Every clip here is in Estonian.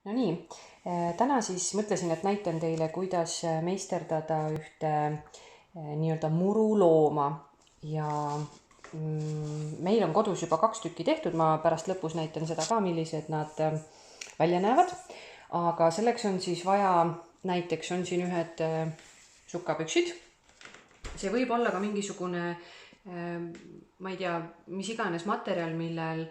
No nii, täna siis mõtlesin, et näitan teile, kuidas meisterdada ühte nii-öelda murulooma ja meil on kodus juba 2 tükki tehtud, ma pärast lõpus näitan seda ka, millised nad välja näevad. Aga selleks on siis vaja, näiteks on siin ühed sukkapüksid. See võib olla ka mingisugune, ma ei tea, mis iganes materjal, millel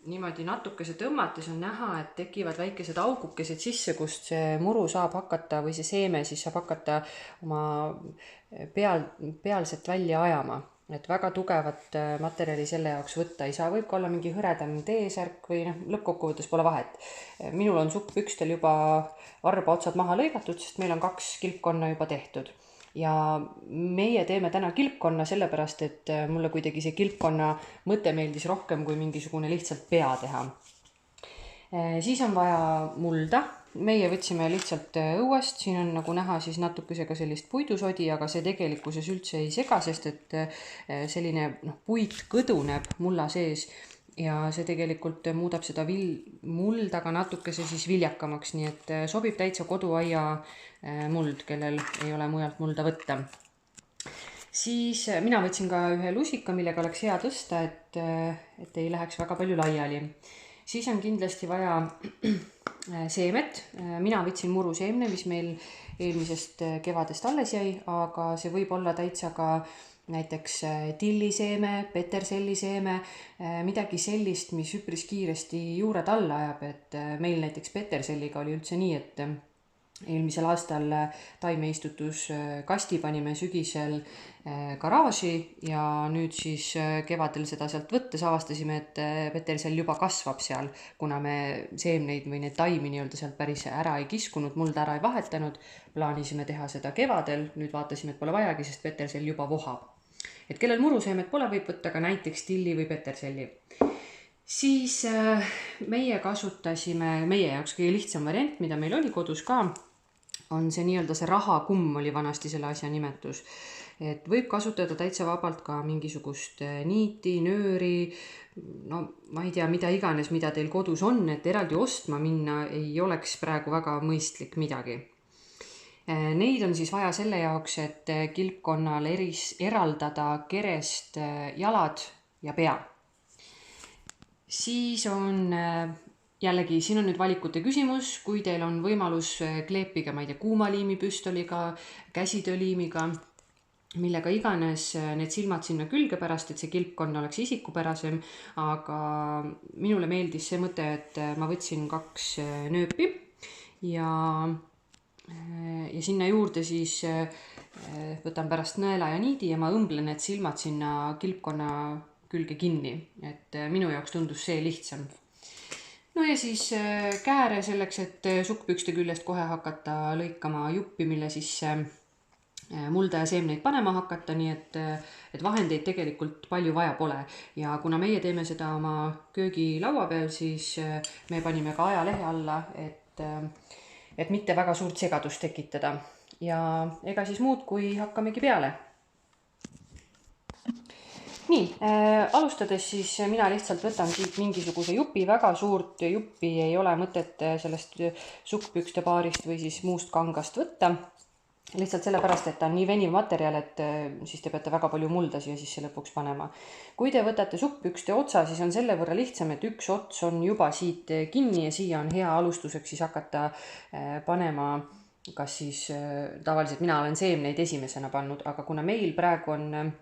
niimoodi natukese tõmmates on näha, et tekivad väikesed augukesed sisse, kust see muru saab hakata või see seeme siis saab hakata oma pealset välja ajama. Et väga tugevat materjali selle jaoks võtta ei saa, võib ka olla mingi hõredam T-särk või lõppkokkuvõttes pole vahet. Minul on sukkpükstel juba varba otsad maha lõigatud, sest meil on 2 kilpkonna juba tehtud. Ja meie teeme täna kilpkonna sellepärast, et mulle kuidagi see kilpkonna mõte meeldis rohkem kui mingisugune lihtsalt pea teha. Siis on vaja mulda. Meie võtsime lihtsalt õuest, siin on nagu näha siis natukesega sellist puidusodi, aga see tegelikkuses üldse ei sega, sest et selline puit kõduneb mulla sees ja see tegelikult muudab seda mulda ka natukese siis viljakamaks, nii et sobib täitsa koduaia muld, kellel ei ole mujalt mulda võtta. Siis mina võtsin ka ühe lusika, millega oleks hea tõsta, et ei läheks väga palju laiali. Siis on kindlasti vaja seemet. Mina võtsin muruseemne, mis meil eelmisest kevadest alles jäi, aga see võib olla täitsa ka näiteks tilliseeme, peterselliseeme, midagi sellist, mis üpris kiiresti juured alla ajab, et meil näiteks peterselliga oli üldse nii, et eelmisel aastal taimeistutus kasti panime sügisel garaaži ja nüüd siis kevadel seda sealt võttes avastasime, et petersell juba kasvab seal, kuna me seemneid või need taimi nii-öelda sealt päris ära ei kiskunud, mulda ära ei vahetanud, plaanisime teha seda kevadel, nüüd vaatasime, et pole vajagi, sest petersell juba vohab. Et kellel muruseemet pole, võib võtta ka näiteks tilli või peterselli. Siis meie kasutasime, meie jaoks kõige lihtsam variant, mida meil oli kodus ka, on see nii-öelda see rahakumm oli vanasti selle asja nimetus. Et võib kasutada täitsa vabalt ka mingisugust niiti, nööri, no ma ei tea, mida iganes, mida teil kodus on, et eraldi ostma minna ei oleks praegu väga mõistlik midagi. Neid on siis vaja selle jaoks, et kilpkonnal eraldada kerest jalad ja pea. Siis on jällegi, siin on nüüd valikute küsimus, kui teil on võimalus kleepige, ma ei tea, kuumaliimipüstoliga, käsitööliimiga, millega iganes need silmad sinna külge pärast, et see kilpkonn oleks isikupärasem, aga minule meeldis see mõte, et ma võtsin 2 nööpi ja sinna juurde siis võtan pärast nõela ja niidi ja ma õmblen need silmad sinna kilpkonna külge kinni, et minu jaoks tundus see lihtsam. No ja siis kääre selleks, et sukkpükste küljest kohe hakata lõikama juppi, mille sisse mulda ja seemneid panema hakata, nii et vahendeid tegelikult palju vaja pole. Ja kuna meie teeme seda oma köögilaua peal, siis me panime ka ajalehe alla, et mitte väga suurt segadust tekitada. Ja ega siis muud, kui hakkamegi peale. Nii, alustades siis mina lihtsalt võtan siit mingisuguse jupi, väga suurt juppi ei ole mõtet sellest sukkpükste paarist või siis muust kangast võtta. Lihtsalt sellepärast, et ta on nii veniv materjal, et siis te peate väga palju mulda siia sisse lõpuks panema. Kui te võtate sukkpükste otsa, siis on selle võrra lihtsam, et üks ots on juba siit kinni ja siia on hea alustuseks siis hakata panema, kas siis tavaliselt mina olen seemneid esimesena pannud, aga kuna meil praegu on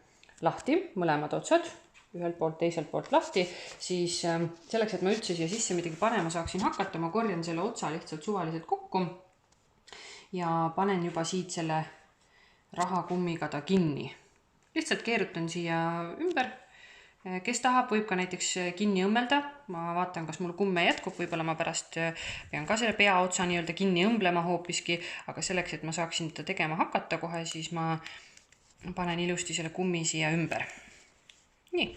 lahti, mõlemad otsad, ühelt poolt, teiselt poolt lahti, siis selleks, et ma üldse siia sisse midagi panema saaksin hakata, ma korjan selle otsa lihtsalt suvaliselt kokku ja panen juba siit selle rahakummiga ta kinni. Lihtsalt keerutan siia ümber. Kes tahab, võib ka näiteks kinni õmmelda. Ma vaatan, kas mul kumme jätkub, võib-olla ma pärast pean ka selle pea otsa nii-öelda kinni õmblema hoopiski, aga selleks, et ma saaksin seda tegema hakata kohe, siis ma panen ilusti selle kummi siia ümber. Nii.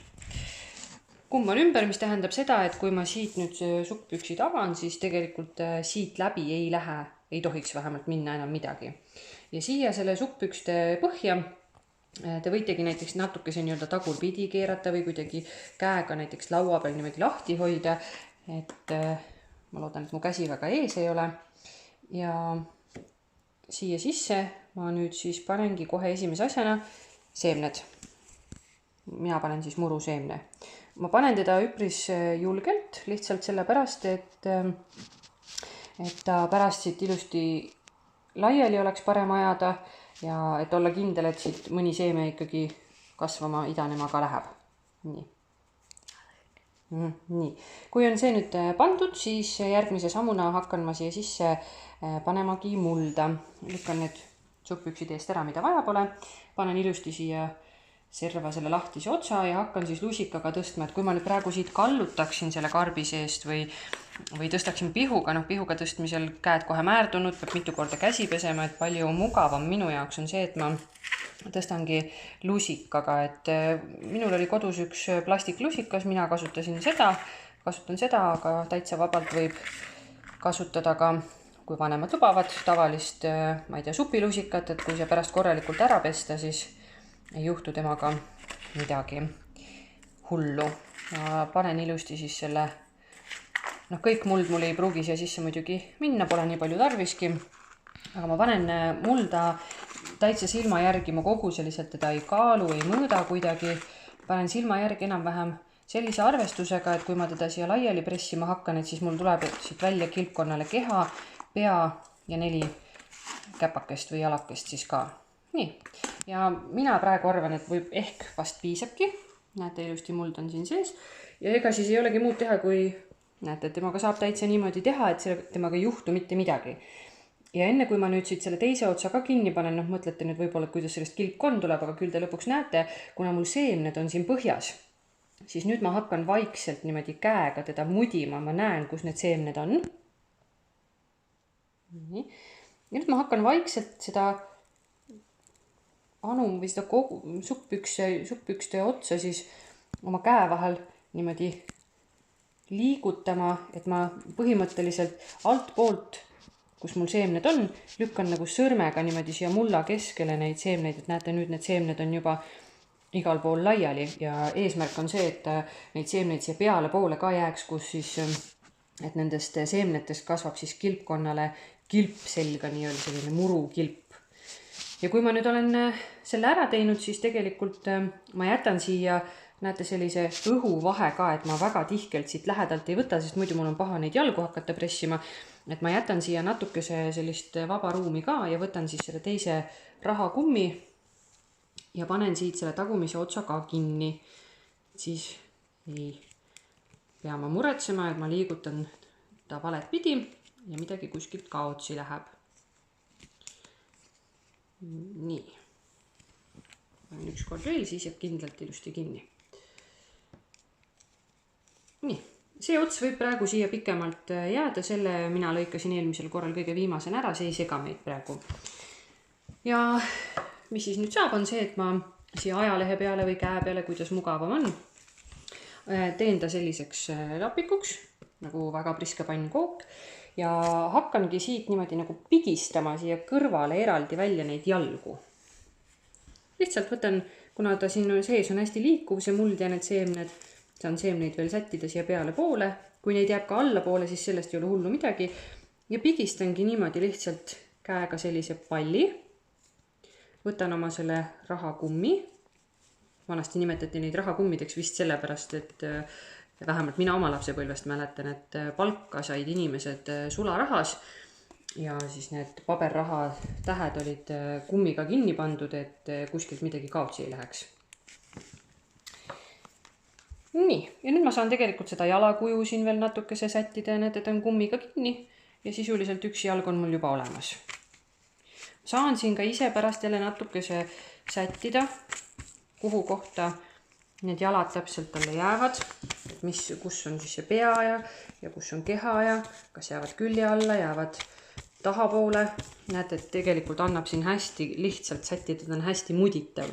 Kumm on ümber, mis tähendab seda, et kui ma siit nüüd sukkpüksid avan, siis tegelikult siit läbi ei lähe, ei tohiks vähemalt minna enam midagi. Ja siia selle sukkpükste põhja te võitegi näiteks natukese nii-öelda tagurpidi keerata või kuidagi käega näiteks laua peal niimoodi lahti hoida, et ma loodan, et mu käsi väga ees ei ole. Ja siia sisse ma nüüd siis panengi kohe esimese asjana seemned. Mina panen siis muruseemne. Ma panen teda üpris julgelt, lihtsalt sellepärast, et ta pärast siit ilusti laiali oleks parem ajada ja et olla kindel, et siit mõni seeme ikkagi kasvama, idanema ka läheb. Nii. Kui on see nüüd pandud, siis järgmise sammuna hakkan ma siia sisse panemagi mulda. Lükkan need suppüksid eest ära, mida vaja pole. Panen ilusti siia serva selle lahtise otsa ja hakkan siis lusikaga tõstma, et kui ma nüüd praegu siit kallutaksin selle karbi seest või tõstaksin pihuga, pihuga tõstmisel käed kohe määrdunud, peab mitu korda käsi pesema, et palju mugavam minu jaoks on see, et ma tõstangi lusikaga, et minul oli kodus üks plastiklusikas, mina kasutan seda, aga täitsa vabalt võib kasutada ka, kui vanemad lubavad, tavalist, ma ei tea, supilusikat, et kui see pärast korralikult ära pesta, siis ei juhtu temaga midagi hullu. Ma panen ilusti siis selle, kõik muld mul ei pruugi siia sisse muidugi minna, pole nii palju tarviski, aga ma panen mulda täitsa silma järgi, ma kogu selliselt teda ei kaalu, ei mõõda kuidagi, panen silma järgi enam-vähem sellise arvestusega, et kui ma teda siia laiali pressima hakkan, et siis mul tuleb siit välja kilpkonnale keha, pea ja 4 käpakest või jalakest siis ka. Nii, ja mina praegu arvan, et võib ehk vast piisabki, näete, ilusti muld on siin sees ja ega siis ei olegi muud teha, kui näete, et temaga saab täitsa niimoodi teha, et temaga ei juhtu mitte midagi. Ja enne kui ma nüüd siit selle teise otsa ka kinni panen, mõtlete nüüd võib-olla, kuidas sellest kilpkonn tuleb, aga küll te lõpuks näete, kuna mul seemned on siin põhjas, siis nüüd ma hakkan vaikselt niimoodi käega teda mudima, ma näen, kus need seemned on. Nii. Ja nüüd ma hakkan vaikselt seda anum või seda suppükste otsa siis oma käe vahel niimoodi liigutama, et ma põhimõtteliselt alt poolt, kus mul seemned on, lükkan nagu sõrmega niimoodi siia mulla keskele neid seemneid, et näete, nüüd need seemned on juba igal pool laiali ja eesmärk on see, et neid seemneid siia peale poole ka jääks, kus siis, et nendest seemnetest kasvab siis kilpkonnale kilp selga, nii oli selline murukilp. Ja kui ma nüüd olen selle ära teinud, siis tegelikult ma jätan siia, näete, sellise õhuvahe ka, et ma väga tihkelt siit lähedalt ei võta, sest muidu mul on paha neid jalgu hakata pressima, et ma jätan siia natukese sellist vaba ruumi ka ja võtan siis selle teise rahakummi ja panen siit selle tagumise otsa ka kinni. Siis ei pea ma muretsema, et ma liigutan ta valet pidi ja midagi kuskilt kaotsi läheb. Nii, üks kord veel, siis jääb kindlalt ilusti kinni. Nii, see ots võib praegu siia pikemalt jääda, selle mina lõikasin eelmisel korral kõige viimasen ära, see ei sega meid praegu. Ja mis siis nüüd saab, on see, et ma siia ajalehe peale või käe peale, kuidas mugavam on, teen ta selliseks lapikuks, nagu väga priske pannkook. Ja hakkangi siit niimoodi nagu pigistama siia kõrvale eraldi välja neid jalgu. Lihtsalt võtan, kuna ta siin sees on hästi liikuv, see muld ja need seemned, saan seemneid veel sättida siia peale poole. Kui neid jääb ka alla poole, siis sellest ei ole hullu midagi. Ja pigistangi niimoodi lihtsalt käega sellise palli. Võtan oma selle rahakummi. Vanasti nimetati neid rahakummideks vist sellepärast, et vähemalt mina oma lapsepõlvest mäletan, et palka said inimesed sularahas ja siis need paberraha tähed olid kummiga kinni pandud, et kuskilt midagi kaotsi ei läheks. Nii, ja nüüd ma saan tegelikult seda jalakuju siin veel natukese sättida ja need on kummiga kinni ja sisuliselt üks jalg on mul juba olemas. Saan siin ka ise pärast jälle natukese sättida, kuhu kohta need jalad täpselt talle jäävad, kus on siis see pea ja kus on keha ja kas jäävad külje alla, jäävad tahapoole. Näete, et tegelikult annab siin hästi lihtsalt sättida, ta on hästi muditav.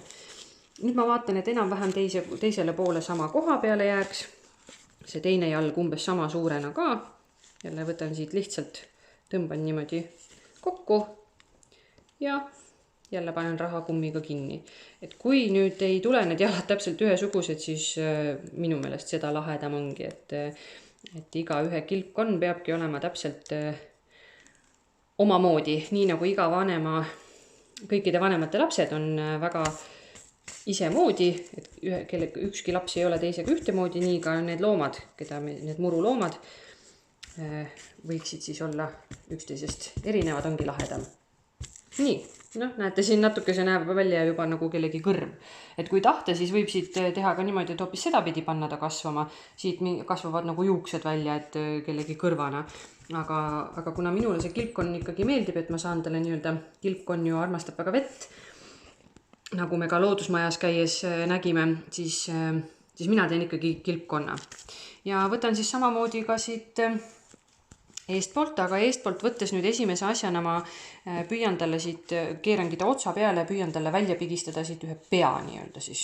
Nüüd ma vaatan, et enam-vähem teisele poole sama koha peale jääks. See teine jalg umbes sama suurena ka. Jälle võtan siit lihtsalt, tõmban niimoodi kokku ja jälle panen rahakummiga kinni. Et kui nüüd ei tule need jalad täpselt ühesugused, siis minu meelest seda lahedam ongi, et iga ühe kilpkonn peabki olema täpselt omamoodi, nii nagu iga vanema, kõikide vanemate lapsed on väga isemoodi, et ükski laps ei ole teisega ühtemoodi, nii ka need loomad, need muruloomad võiksid siis olla üksteisest erinevad, ongi lahedam. Nii, näete, siin natuke see näeb välja juba nagu kellegi kõrv. Et kui tahta, siis võib siit teha ka niimoodi, et hoopis sedapidi panna ta kasvama. Siit kasvavad nagu juuksed välja, et kellegi kõrvana. Aga kuna minule see kilpkonn ikkagi meeldib, et ma saan talle nii-öelda, kilpkonn ju armastab väga vett, nagu me ka loodusmajas käies nägime, siis mina teen ikkagi kilpkonna. Ja võtan siis samamoodi ka siit eestpoolt, aga eestpoolt võttes nüüd esimese asjana ma püüan talle siit, keerangi ta otsa peale ja püüan talle välja pigistada siit ühe pea nii-öelda siis.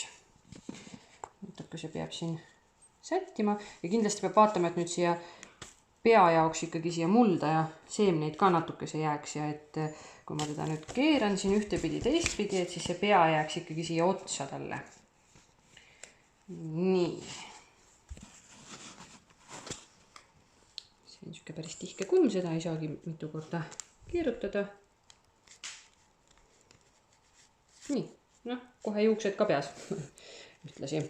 Natuke see peab siin sättima ja kindlasti peab vaatama, et nüüd siia pea jaoks ikkagi siia mulda ja seemneid ka natuke see jääks ja et kui ma teda nüüd keeran siin ühtepidi teistpidi, et siis see pea jääks ikkagi siia otsa talle. Nii. See on niisugune päris tihke kumm, seda ei saagi mitu korda keerutada. Nii, kohe juuksed ka peas ühtlasi.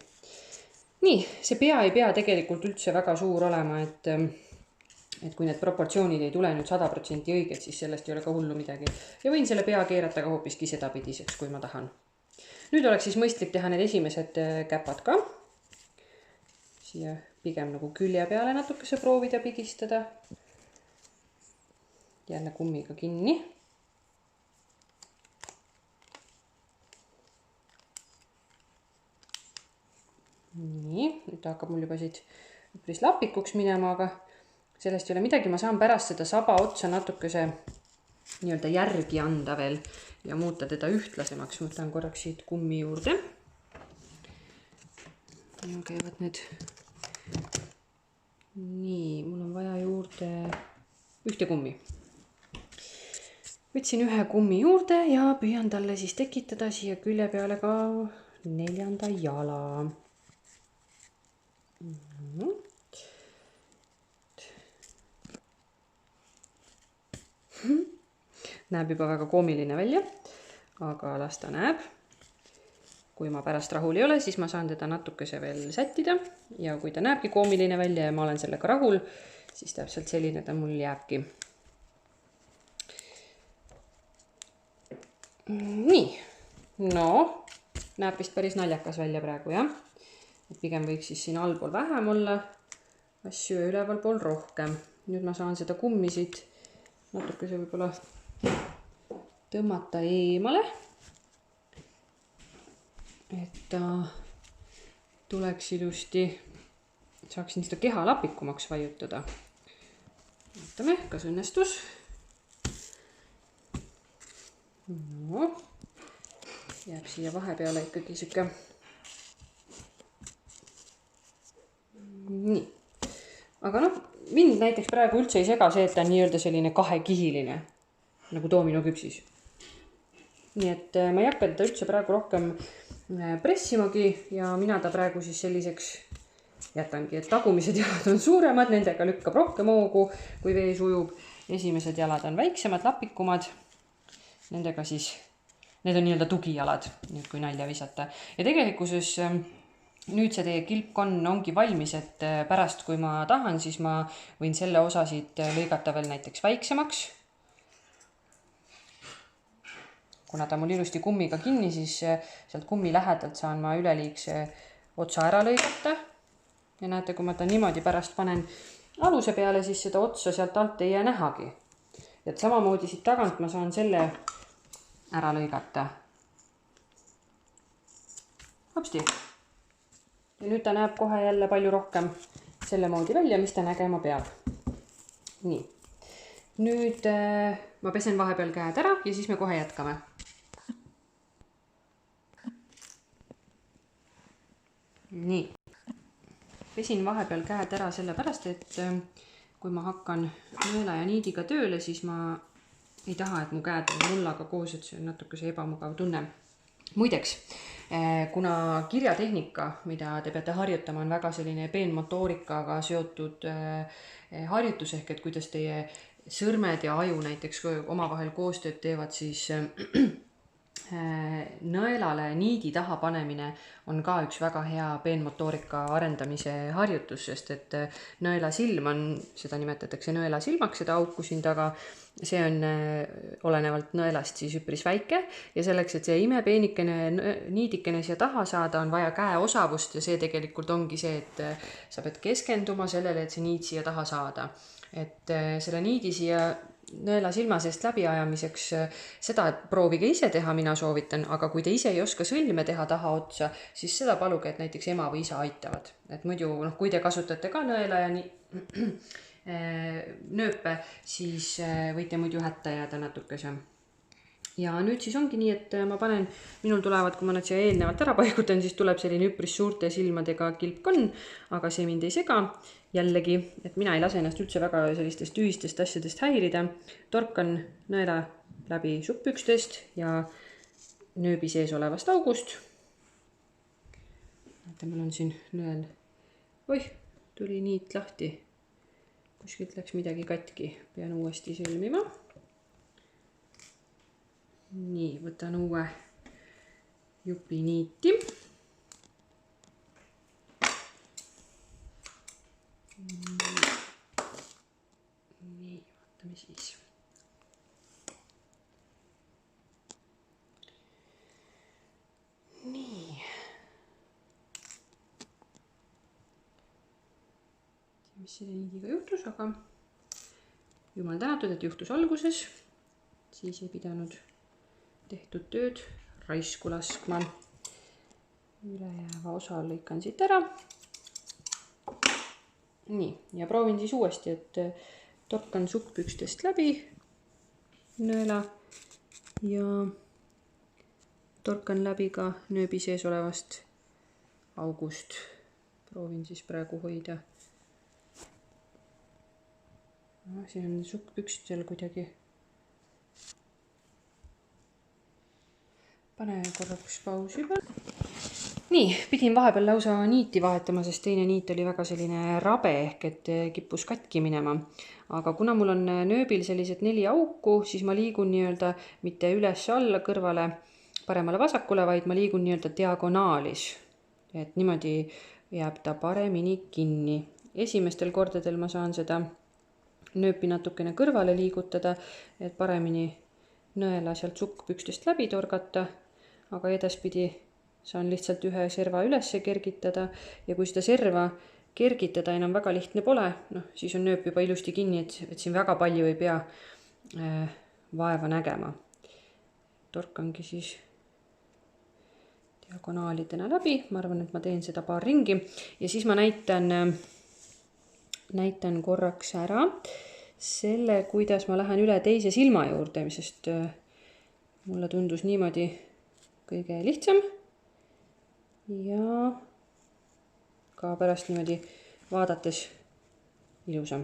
Nii, see pea ei pea tegelikult üldse väga suur olema, et kui need proportsioonid ei tule nüüd 100% õiged, siis sellest ei ole ka hullu midagi. Ja võin selle pea keerata ka hoopiski sedapidiseks, kui ma tahan. Nüüd oleks siis mõistlik teha need esimesed käpad ka. Siia pigem nagu külje peale natukese proovida pigistada. Jälle kummiga kinni. Nii, nüüd hakkab mul juba siit üpris lapikuks minema, aga sellest ei ole midagi. Ma saan pärast seda saba otsa natukese nii-öelda järgi anda veel ja muuta teda ühtlasemaks. Võtan korraks siit kummi juurde. Ja käivad need. Nii, mul on vaja juurde ühte kummi. Võtsin ühe kummi juurde ja püüan talle siis tekitada siia külje peale ka 4. jala. Näeb juba väga koomiline välja, aga las ta näeb. Kui ma pärast rahul ei ole, siis ma saan teda natukese veel sättida ja kui ta näebki koomiline välja ja ma olen sellega rahul, siis täpselt selline ta mul jääbki. Nii, näeb vist päris naljakas välja praegu, jah. Et pigem võiks siis siin allpool vähem olla asju ja üleval pool rohkem. Nüüd ma saan seda kummi siit natukese võib-olla tõmmata eemale. Et ta tuleks ilusti, saaksin seda keha lapikumaks vajutada. Vaatame, kas õnnestus. Jääb siia vahepeale ikkagi siuke. Nii. Aga mind näiteks praegu üldse ei sega see, et ta on nii-öelda selline kahekihiline, nagu doominoküpsis. Nii et ma ei hakka teda üldse praegu rohkem pressimagi ja mina ta praegu siis selliseks jätangi, et tagumised jalad on suuremad, nendega lükkab rohkem hoogu, kui vees ujub. Esimesed jalad on väiksemad, lapikumad. Nendega siis, need on nii-öelda tugijalad, nüüd kui nalja visata. Ja tegelikkuses nüüd see teie kilpkonn ongi valmis, et pärast kui ma tahan, siis ma võin selle osa siit lõigata veel näiteks väiksemaks. Kuna ta mul ilusti kummiga kinni, siis sealt kummi lähedalt saan ma üleliigse otsa ära lõigata. Ja näete, kui ma ta niimoodi pärast panen aluse peale, siis seda otsa sealt alt ei jää nähagi. Et samamoodi siit tagant ma saan selle ära lõigata. Hopsti. Ja nüüd ta näeb kohe jälle palju rohkem selle moodi välja, mis ta nägema peab. Nii. Nüüd ma pesen vahepeal käed ära ja siis me kohe jätkame. Nii. Pesin vahepeal käed ära sellepärast, et kui ma hakkan nõela ja niidiga tööle, siis ma ei taha, et mu käed on mullaga koos, et see on natukese ebamugav tunne. Muideks, kuna kirjatehnika, mida te peate harjutama, on väga selline peenmotoorikaga seotud harjutus ehk et kuidas teie sõrmed ja aju näiteks omavahel koostööd teevad, siis nõelale niidi taha panemine on ka üks väga hea peenmotoorika arendamise harjutus, sest et nõelasilm on, seda nimetatakse nõelasilmaks, seda auku siin taga, see on olenevalt nõelast siis üpris väike ja selleks, et see imepeenikene niidikene siia taha saada, on vaja käeosavust ja see tegelikult ongi see, et sa pead keskenduma sellele, et see niit siia taha saada. Et selle niidi siia nõela silma seest läbi ajamiseks seda proovige ise teha, mina soovitan, aga kui te ise ei oska sõlme teha taha otsa, siis seda paluge, et näiteks ema või isa aitavad. Et muidu, kui te kasutate ka nõela ja nööpe, siis võite muidu hätta jääda natukese. Ja nüüd siis ongi nii, et ma panen, minul tulevad, kui ma nad siia eelnevalt ära paigutan, siis tuleb selline üpris suurte silmadega kilpkonn, aga see mind ei sega. Jällegi, et mina ei lase ennast üldse väga sellistest tühistest asjadest häirida. Torkan nõela läbi suppükstest ja nööbi sees olevast august. Mul on siin nõel. Oih, tuli niit lahti. Kuskilt läks midagi katki. Pean uuesti sõlmima. Nii, võtan uue jupi niiti. Nii, vaatame siis. Nii. Mis selle niidiga juhtus, aga jumal tänatud, et juhtus alguses. Siis ei pidanud tehtud tööd raisku laskma. Ülejääva osa lõikan siit ära. Nii, ja proovin siis uuesti, et torkan suppükstest läbi nõela ja torkan läbi ka nööbi sees olevast august. Proovin siis praegu hoida. Siin on suppükstel kuidagi. Pane korraks pausi peal. Nii, pidin vahepeal lausa niiti vahetama, sest teine niit oli väga selline rabe ehk et kippus katki minema. Aga kuna mul on nööbil sellised 4 auku, siis ma liigun nii-öelda mitte üles alla kõrvale paremale vasakule, vaid ma liigun nii-öelda diagonaalis. Et niimoodi jääb ta paremini kinni. Esimestel kordadel ma saan seda nööpi natukene kõrvale liigutada, et paremini nõela sealt sukkpükstest läbi torgata, aga edaspidi saan lihtsalt ühe serva üles kergitada ja kui seda serva kergitada enam väga lihtne pole, siis on nööp juba ilusti kinni, et siin väga palju ei pea vaeva nägema. Torkangi siis diagonaalidena läbi, ma arvan, et ma teen seda paar ringi ja siis ma näitan korraks ära selle, kuidas ma lähen üle teise silma juurde, sest mulle tundus niimoodi kõige lihtsam ja ka pärast niimoodi vaadates ilusam.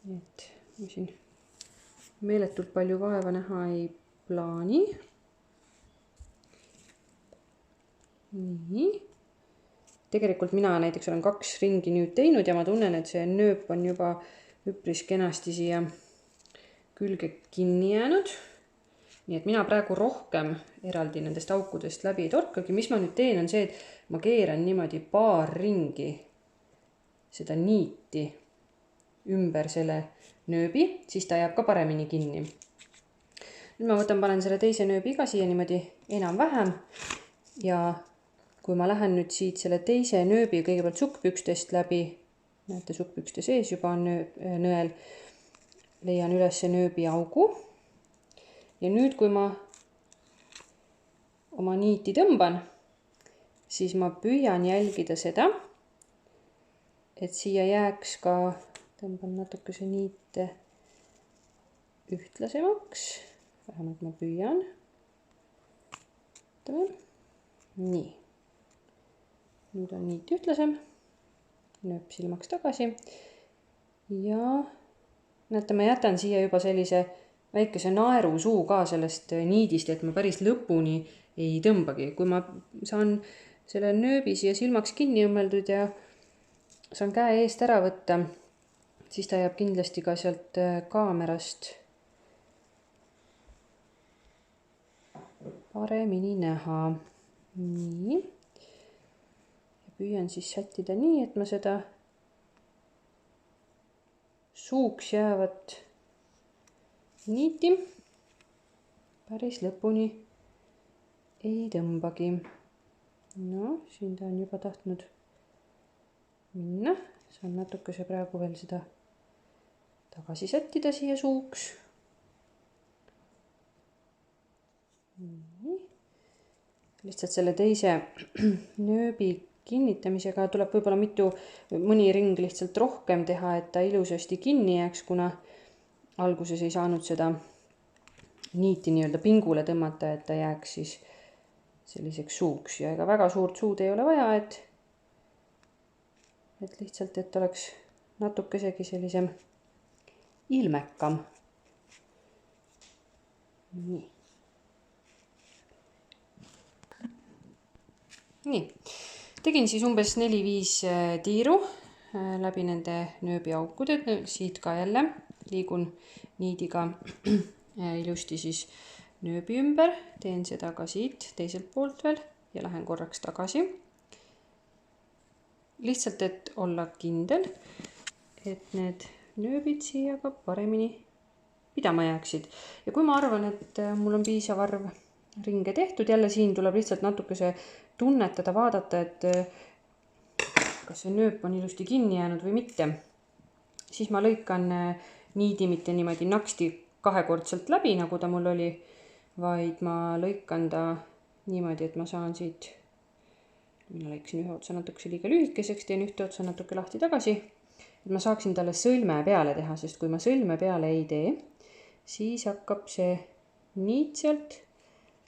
Et ma siin meeletult palju vaeva näha ei plaani. Nii. Tegelikult mina näiteks olen 2 ringi nüüd teinud ja ma tunnen, et see nööp on juba üpris kenasti siia külge kinni jäänud. Nii et mina praegu rohkem eraldi nendest aukudest läbi ei torkagi. Mis ma nüüd teen on see, et ma keeran niimoodi paar ringi seda niiti ümber selle nööbi, siis ta jääb ka paremini kinni. Nüüd ma panen selle teise nööbi ka siia niimoodi enam-vähem ja kui ma lähen nüüd siit selle teise nööbi kõigepealt sukkpükstest läbi, näete sukkpükste sees juba on nõel, leian üles nööbi augu. Ja nüüd, kui ma oma niiti tõmban, siis ma püüan jälgida seda, et siia jääks ka, tõmban natukese niite ühtlasemaks, vähemalt ma püüan. Nii, nüüd on niit ühtlasem, nööp silmaks tagasi ja näete, ma jätan siia juba sellise väikese naerusuu ka sellest niidist, et ma päris lõpuni ei tõmbagi. Kui ma saan selle nööbi siia silmaks kinni õmmeldud ja saan käe eest ära võtta, siis ta jääb kindlasti ka sealt kaamerast paremini näha. Nii. Ja püüan siis sättida nii, et ma seda suuks jäävat niiti päris lõpuni ei tõmbagi. No, siin ta on juba tahtnud minna. Saan natukese praegu veel seda tagasi sättida siia suuks. Nii. Lihtsalt selle teise nööbi kinnitamisega tuleb võib-olla mõni ring lihtsalt rohkem teha, et ta ilusasti kinni jääks, kuna alguses ei saanud seda niiti nii-öelda pingule tõmmata, et ta jääks siis selliseks suuks. Ja ega väga suurt suud ei ole vaja, et lihtsalt, et oleks natukesegi sellisem ilmekam. Nii. Nii. Tegin siis umbes 4-5 tiiru läbi nende nööbiaukude, siit ka jälle liigun niidiga ilusti siis nööbi ümber, teen seda ka siit teiselt poolt veel ja lähen korraks tagasi. Lihtsalt, et olla kindel, et need nööbid siia ka paremini pidama jääksid. Ja kui ma arvan, et mul on piisav arv ringe tehtud, jälle siin tuleb lihtsalt natukese tunnetada, vaadata, et kas see nööp on ilusti kinni jäänud või mitte. Siis ma lõikan niidi mitte niimoodi naksti 2-kordselt läbi, nagu ta mul oli, vaid ma lõikan ta niimoodi, et ma saan siit, mina lõikasin ühe otsa natukese liiga lühikeseks, teen ühte otsa natuke lahti tagasi, et ma saaksin talle sõlme peale teha, sest kui ma sõlme peale ei tee, siis hakkab see niit sealt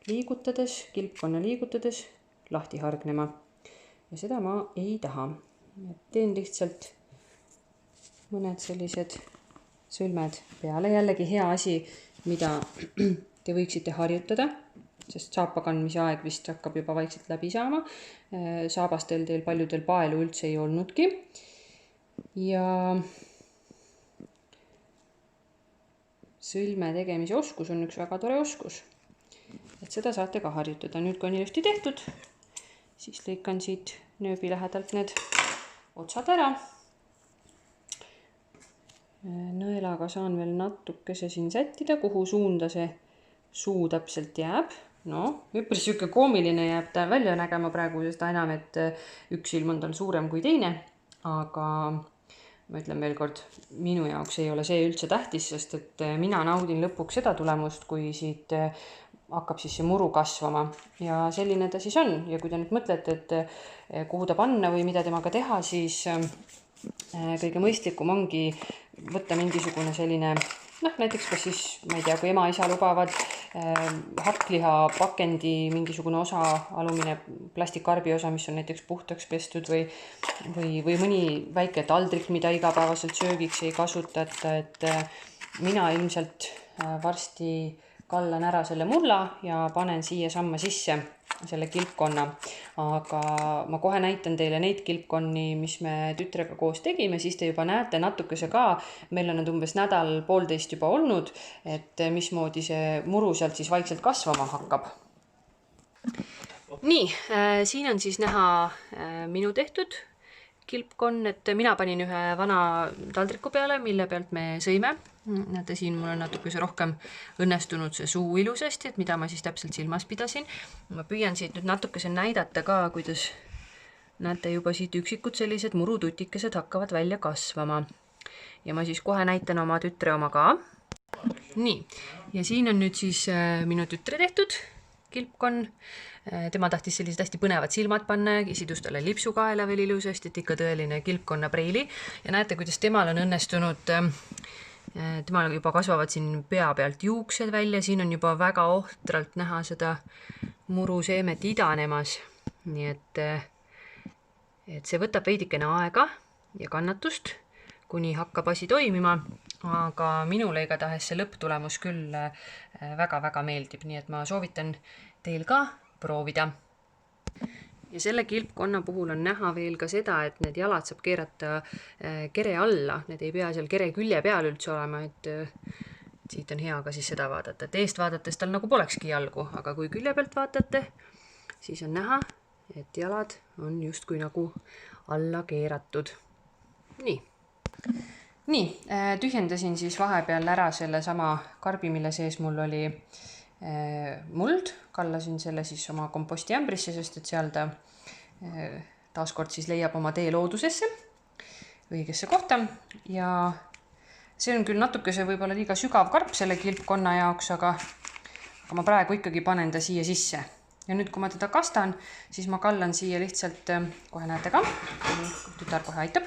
liigutades, kilpkonna liigutades lahti hargnema. Ja seda ma ei taha. Teen lihtsalt mõned sellised sõlmed peale. Jällegi hea asi, mida te võiksite harjutada, sest saapa kandmise aeg vist hakkab juba vaikselt läbi saama. Saabastel teil paljudel paelu üldse ei olnudki. Ja sõlme tegemise oskus on üks väga tore oskus. Et seda saate ka harjutada. Nüüd, kui on ilusti tehtud, siis lõikan siit nööbi lähedalt need otsad ära. Nõelaga saan veel natukese siin sättida, kuhu suunda see suu täpselt jääb. No, üpris siuke koomiline jääb ta välja nägema praegu, seda enam, et üks silm on tal suurem kui teine. Aga ma ütlen veel kord, minu jaoks ei ole see üldse tähtis, sest et mina naudin lõpuks seda tulemust, kui siit hakkab siis see muru kasvama ja selline ta siis on. Ja kui te nüüd mõtlete, et kuhu ta panna või mida temaga teha, siis kõige mõistlikum ongi võtta mingisugune selline, näiteks kas siis, ma ei tea, kui ema-isa lubavad hakkliha pakendi mingisugune osa, alumine plastikkarbi osa, mis on näiteks puhtaks pestud või mõni väike taldrik, mida igapäevaselt söögiks ei kasutata, et mina ilmselt varsti kallan ära selle mulla ja panen siia samma sisse selle kilpkonna. Aga ma kohe näitan teile neid kilpkonni, mis me tütrega koos tegime, siis te juba näete natukese ka. Meil on nad umbes nädal-poolteist juba olnud, et mismoodi see muru sealt siis vaikselt kasvama hakkab. Nii, siin on siis näha minu tehtud kilpkonn, et mina panin ühe vana taldriku peale, mille pealt me sõime. Näete, siin mul on natukese rohkem õnnestunud see suu ilusasti, et mida ma siis täpselt silmas pidasin. Ma püüan siit nüüd natukese näidata ka, kuidas näete juba siit üksikud sellised murututikesed hakkavad välja kasvama. Ja ma siis kohe näitan oma tütre oma ka. Nii, ja siin on nüüd siis minu tütre tehtud kilpkonn. Tema tahtis sellised hästi põnevad silmad panna, sidus talle lipsukaela veel ilusasti, et ikka tõeline kilpkonna preili. Ja näete, kuidas temal on õnnestunud, temal juba kasvavad siin pea pealt juuksed välja, siin on juba väga ohtralt näha seda muruseemet idanemas. Nii et see võtab veidikene aega ja kannatust, kuni hakkab asi toimima. aga minule igatahes see lõpptulemus küll väga-väga meeldib, nii et ma soovitan teil ka proovida. Ja selle kilpkonna puhul on näha veel ka seda, et need jalad saab keerata kere alla, need ei pea seal kere külje peal üldse olema, et siit on hea ka siis seda vaadata, et eest vaadates tal nagu polekski jalgu, aga kui külje pealt vaatate, siis on näha, et jalad on justkui nagu alla keeratud. Nii, tühjendasin siis vahepeal ära selle sama karbi, mille sees mul oli muld, kallasin selle siis oma kompostiämbrisse, sest et seal ta taaskord siis leiab oma tee loodusesse, õigesse kohta ja see on küll natukese võib-olla liiga sügav karp selle kilpkonna jaoks, aga ma praegu ikkagi panen ta siia sisse. Ja nüüd, kui ma teda kastan, siis ma kallan siia lihtsalt, kohe näete ka, tütar kohe aitab.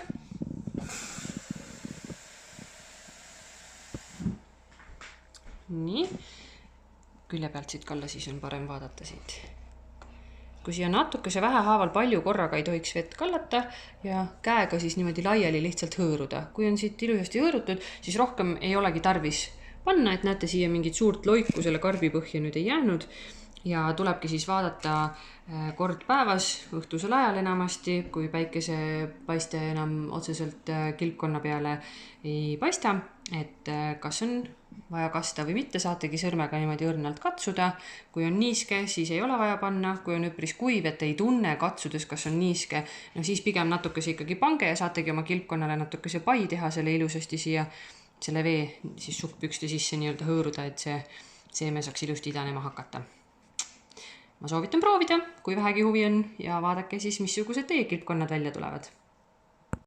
Nii, külje pealt siit kalla, siis on parem vaadata siit. Kui siia natukese vähehaaval palju korraga ei tohiks vett kallata ja käega siis niimoodi laiali lihtsalt hõõruda. Kui on siit ilusasti hõõrutud, siis rohkem ei olegi tarvis panna, et näete, siia mingit suurt loiku selle karbi põhja nüüd ei jäänud. Ja tulebki siis vaadata kord päevas, õhtusel ajal enamasti, kui päikesepaiste enam otseselt kilpkonna peale ei paista, et kas on vaja kasta või mitte, saategi sõrmega niimoodi õrnalt katsuda. Kui on niiske, siis ei ole vaja panna. Kui on üpris kuiv, et ei tunne katsudes, kas on niiske, no siis pigem natukese ikkagi pange ja saategi oma kilpkonnale natukese pai teha selle ilusasti siia selle vee siis suhkpükste sisse nii-öelda hõõruda, et see seeme saaks ilusti idanema hakata. Ma soovitan proovida, kui vähegi huvi on ja vaadake siis, missugused teie kilpkonnad välja tulevad.